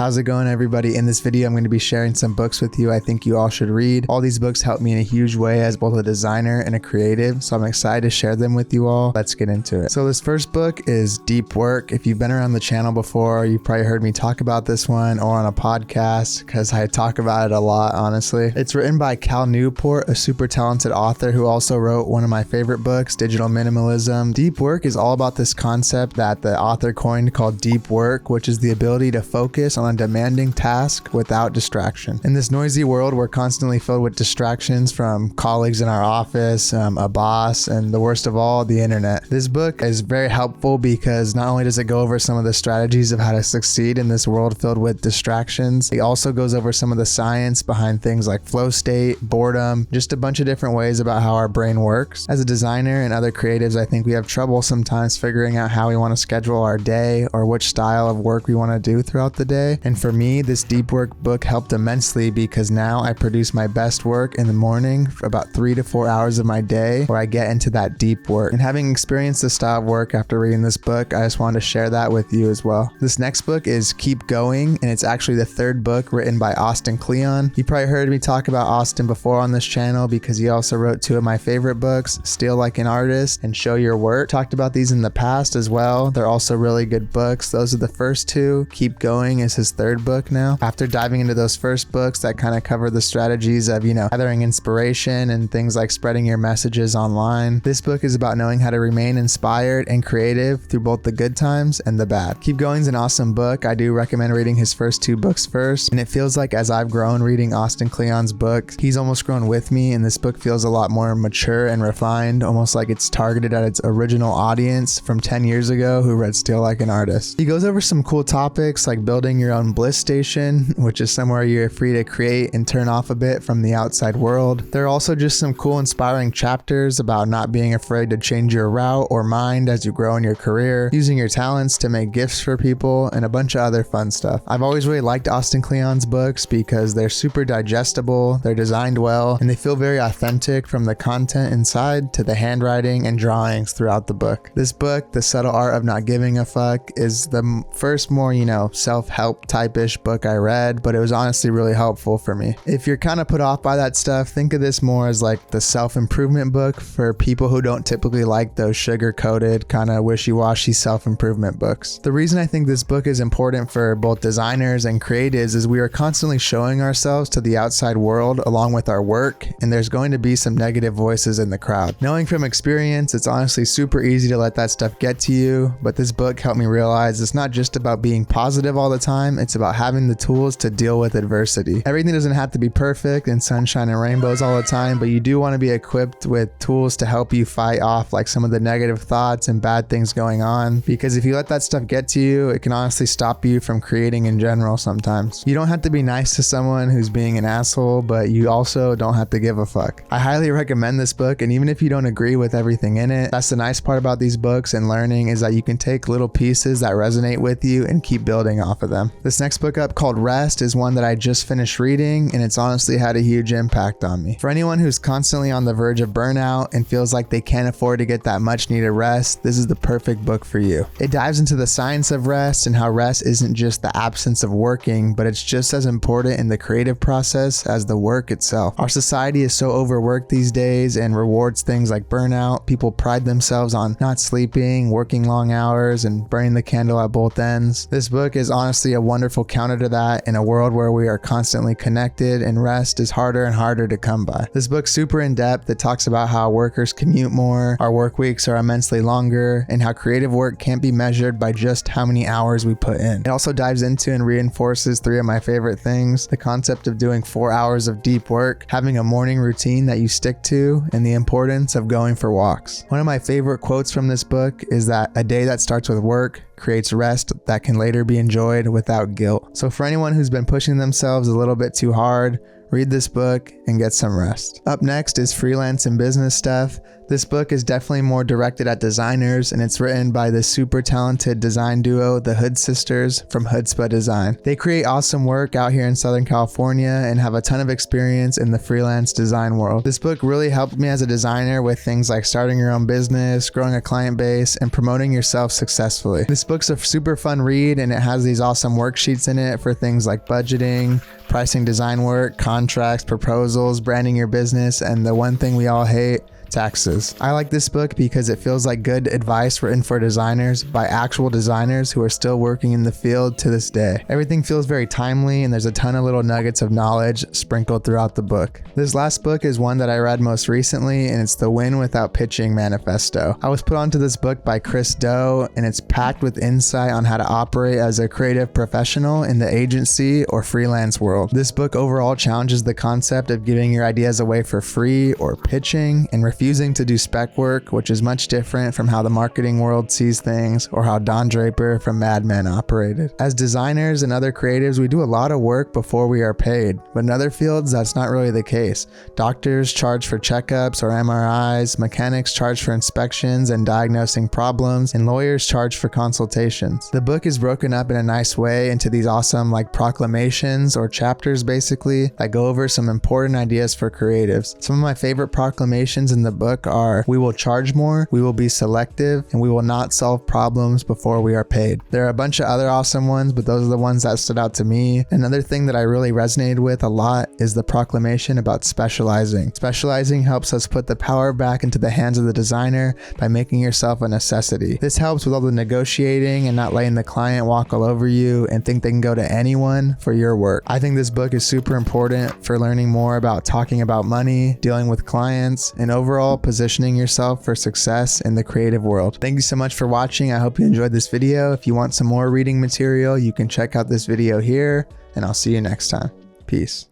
How's it going, everybody? In this video, I'm going to be sharing some books with you I think you all should read. All these books helped me in a huge way as both a designer and a creative, so I'm excited to share them with you all. Let's get into it. So this first book is Deep Work. If you've been around the channel before, you've probably heard me talk about this one or on a podcast because I talk about it a lot, honestly. It's written by Cal Newport, a super talented author who also wrote one of my favorite books, Digital Minimalism. Deep Work is all about this concept that the author coined called deep work, which is the ability to focus on a demanding task without distraction. In this noisy world, we're constantly filled with distractions from colleagues in our office, a boss, and the worst of all, the internet. This book is very helpful because not only does it go over some of the strategies of how to succeed in this world filled with distractions, it also goes over some of the science behind things like flow state, boredom, just a bunch of different ways about how our brain works. As a designer and other creatives, I think we have trouble sometimes figuring out how we want to schedule our day or which style of work we want to do throughout the day. And for me, this Deep Work book helped immensely because now I produce my best work in the morning for about 3 to 4 hours of my day where I get into that deep work. And having experienced this style of work after reading this book, I just wanted to share that with you as well. This next book is Keep Going, and it's actually the third book written by Austin Kleon. You probably heard me talk about Austin before on this channel because he also wrote two of my favorite books, Steal Like an Artist and Show Your Work. Talked about these in the past as well. They're also really good books. Those are the first two. Keep Going is his third book now. After diving into those first books that kind of cover the strategies of, gathering inspiration and things like spreading your messages online, this book is about knowing how to remain inspired and creative through both the good times and the bad. Keep Going is an awesome book. I do recommend reading his first two books first, and it feels like as I've grown reading Austin Kleon's book, he's almost grown with me, and this book feels a lot more mature and refined, almost like it's targeted at its original audience from 10 years ago who read Steal Like an Artist. He goes over some cool topics like building your own bliss station, which is somewhere you're free to create and turn off a bit from the outside world. There are also just some cool inspiring chapters about not being afraid to change your route or mind as you grow in your career, using your talents to make gifts for people, and a bunch of other fun stuff. I've always really liked Austin Kleon's books because they're super digestible, they're designed well, and they feel very authentic from the content inside to the handwriting and drawings throughout the book. This book, The Subtle Art of Not Giving a Fuck, is the first more, self-help type-ish book I read, but it was honestly really helpful for me. If you're kind of put off by that stuff, think of this more as like the self-improvement book for people who don't typically like those sugar-coated, kind of wishy-washy self-improvement books. The reason I think this book is important for both designers and creatives is we are constantly showing ourselves to the outside world along with our work, and there's going to be some negative voices in the crowd. Knowing from experience, it's honestly super easy to let that stuff get to you, but this book helped me realize it's not just about being positive all the time, it's about having the tools to deal with adversity. Everything doesn't have to be perfect and sunshine and rainbows all the time, but you do want to be equipped with tools to help you fight off like some of the negative thoughts and bad things going on, because if you let that stuff get to you, it can honestly stop you from creating in general sometimes. You don't have to be nice to someone who's being an asshole, but you also don't have to give a fuck. I highly recommend this book, and even if you don't agree with everything in it, that's the nice part about these books and learning is that you can take little pieces that resonate with you and keep building off of them. This next book up, called Rest, is one that I just finished reading, and it's honestly had a huge impact on me. For anyone who's constantly on the verge of burnout and feels like they can't afford to get that much needed rest, this is the perfect book for you. It dives into the science of rest and how rest isn't just the absence of working, but it's just as important in the creative process as the work itself. Our society is so overworked these days and rewards things like burnout. People pride themselves on not sleeping, working long hours, and burning the candle at both ends. This book is honestly a wonderful counter to that in a world where we are constantly connected and rest is harder and harder to come by. This book's super in depth. It talks about how workers commute more, our work weeks are immensely longer, and how creative work can't be measured by just how many hours we put in. It also dives into and reinforces three of my favorite things: the concept of doing 4 hours of deep work, having a morning routine that you stick to, and the importance of going for walks. One of my favorite quotes from this book is that a day that starts with work creates rest that can later be enjoyed without guilt. So for anyone who's been pushing themselves a little bit too hard, Read this book and get some rest. Up next is Freelance and Business Stuff. This book is definitely more directed at designers, and it's written by the super talented design duo, the Hood Sisters from Chutzpah Design. They create awesome work out here in Southern California and have a ton of experience in the freelance design world. This book really helped me as a designer with things like starting your own business, growing a client base, and promoting yourself successfully. This book's a super fun read, and it has these awesome worksheets in it for things like budgeting, pricing design work, contracts, proposals, branding your business, and the one thing we all hate, taxes. I like this book because it feels like good advice written for designers by actual designers who are still working in the field to this day. Everything feels very timely, and there's a ton of little nuggets of knowledge sprinkled throughout the book. This last book is one that I read most recently, and it's the Win Without Pitching Manifesto. I was put onto this book by Chris Do, and it's packed with insight on how to operate as a creative professional in the agency or freelance world. This book overall challenges the concept of giving your ideas away for free or pitching, and refusing to do spec work, which is much different from how the marketing world sees things or how Don Draper from Mad Men operated. As designers and other creatives, we do a lot of work before we are paid, but in other fields, that's not really the case. Doctors charge for checkups or MRIs, mechanics charge for inspections and diagnosing problems, and lawyers charge for consultations. The book is broken up in a nice way into these awesome proclamations or chapters basically that go over some important ideas for creatives. Some of my favorite proclamations in the book are: we will charge more, we will be selective, and we will not solve problems before we are paid. There are a bunch of other awesome ones, but those are the ones that stood out to me. Another thing that I really resonated with a lot is the proclamation about specializing. Specializing helps us put the power back into the hands of the designer by making yourself a necessity. This helps with all the negotiating and not letting the client walk all over you and think they can go to anyone for your work. I think this book is super important for learning more about talking about money, dealing with clients, and overall positioning yourself for success in the creative world. Thank you so much for watching. I hope you enjoyed this video. If you want some more reading material, you can check out this video here, and I'll see you next time. Peace.